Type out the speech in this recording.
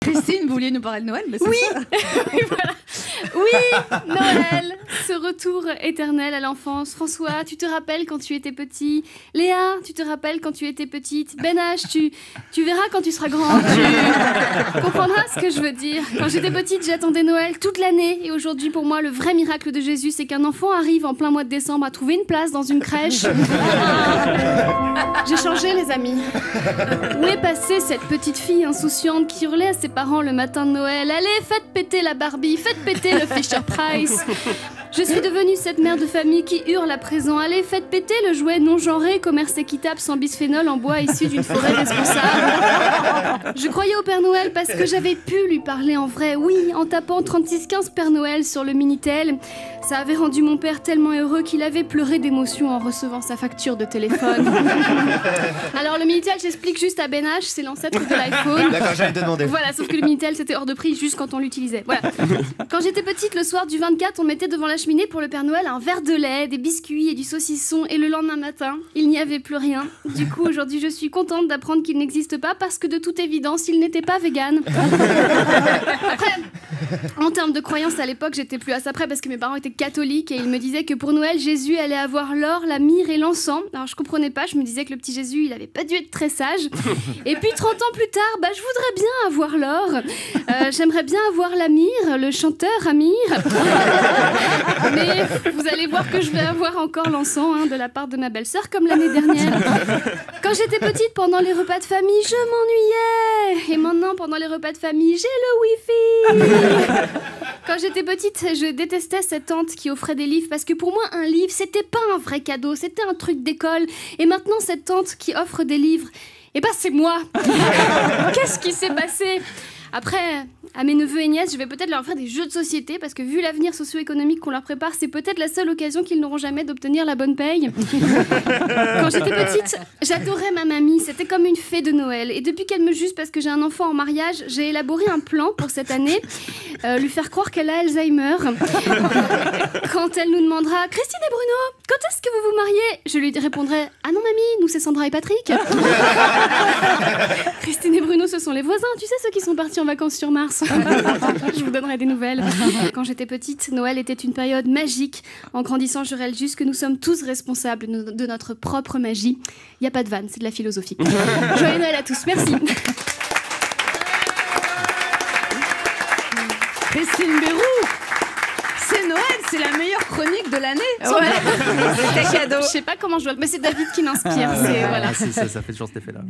Christine, vous vouliez nous parler de Noël, mais oui. Oui, voilà. Oui, Noël, ce retour éternel à l'enfance. François, tu te rappelles quand tu étais petit? Léa, tu te rappelles quand tu étais petite? Ben H, tu verras quand tu seras grand. Tu comprendras ce que je veux dire. Quand j'étais petite, j'attendais Noël toute l'année. Et aujourd'hui, pour moi, le vrai miracle de Jésus, c'est qu'un enfant arrive en plein mois de décembre à trouver une place dans une crèche. J'ai changé, les amis. Où est passée cette petite fille insouciante qui hurlait à ses parents le matin de Noël? Allez, faites péter la Barbie, faites péter le Fisher-Price. Je suis devenue cette mère de famille qui hurle à présent. Allez, faites péter le jouet non genré, commerce équitable sans bisphénol en bois issu d'une forêt responsable. Je croyais au Père Noël parce que j'avais pu lui parler en vrai. Oui, en tapant 3615 Père Noël sur le Minitel. Ça avait rendu mon père tellement heureux qu'il avait pleuré d'émotion en recevant sa facture de téléphone. Alors le Minitel, j'explique juste à Ben H, c'est l'ancêtre de l'iPhone. D'accord, j'allais te demander. Voilà, sauf que le Minitel c'était hors de prix juste quand on l'utilisait. Voilà. Quand j'étais petite, le soir du 24, on mettait devant la cheminée pour le Père Noël un verre de lait, des biscuits et du saucisson. Et le lendemain matin, il n'y avait plus rien. Du coup, aujourd'hui, je suis contente d'apprendre qu'il n'existe pas parce que de toute évidence, il n'était pas vegan. Après, en termes de croyance, à l'époque, j'étais plus à ça près parce que mes parents étaient catholiques et ils me disaient que pour Noël, Jésus allait avoir l'or, la myrrhe et l'encens. Alors je comprenais pas, je me disais que le petit Jésus, il avait pas dû être très sage. Et puis 30 ans plus tard, je voudrais bien avoir l'or. J'aimerais bien avoir la myrrhe, le chanteur Amir. Mais vous allez voir que je vais avoir encore l'encens de la part de ma belle-sœur comme l'année dernière. Quand j'étais petite, pendant les repas de famille, je m'ennuyais. Et maintenant, pendant les repas de famille, j'ai le Wi-Fi. Quand j'étais petite, je détestais cette tante qui offrait des livres parce que pour moi, un livre, c'était pas un vrai cadeau, c'était un truc d'école. Et maintenant, cette tante qui offre des livres, eh ben c'est moi. Qu'est-ce qui s'est passé? Après, à mes neveux et nièces, je vais peut-être leur faire des jeux de société parce que vu l'avenir socio-économique qu'on leur prépare, c'est peut-être la seule occasion qu'ils n'auront jamais d'obtenir la bonne paye. Quand j'étais petite, j'adorais ma mamie, c'était comme une fée de Noël. Et depuis qu'elle me juge parce que j'ai un enfant en mariage, j'ai élaboré un plan pour cette année, lui faire croire qu'elle a Alzheimer. Quand elle nous demandera « Christine et Bruno, quand est-ce que vous vous mariez ?» Je lui répondrai « Ah non mamie, nous c'est Sandra et Patrick. » Christine et Bruno, ce sont les voisins, tu sais, ceux qui sont partis en vacances sur Mars. Je vous donnerai des nouvelles. Quand j'étais petite, Noël était une période magique. En grandissant, je réalise juste que nous sommes tous responsables de notre propre magie. Il n'y a pas de vanne, c'est de la philosophie. Joyeux Noël à tous, merci. Christine Béroux, c'est Noël, c'est la meilleure chronique de l'année. Ouais. C'est cadeau. Je sais pas comment je dois... Mais c'est David qui m'inspire. Voilà. Ça fait toujours cet effet-là.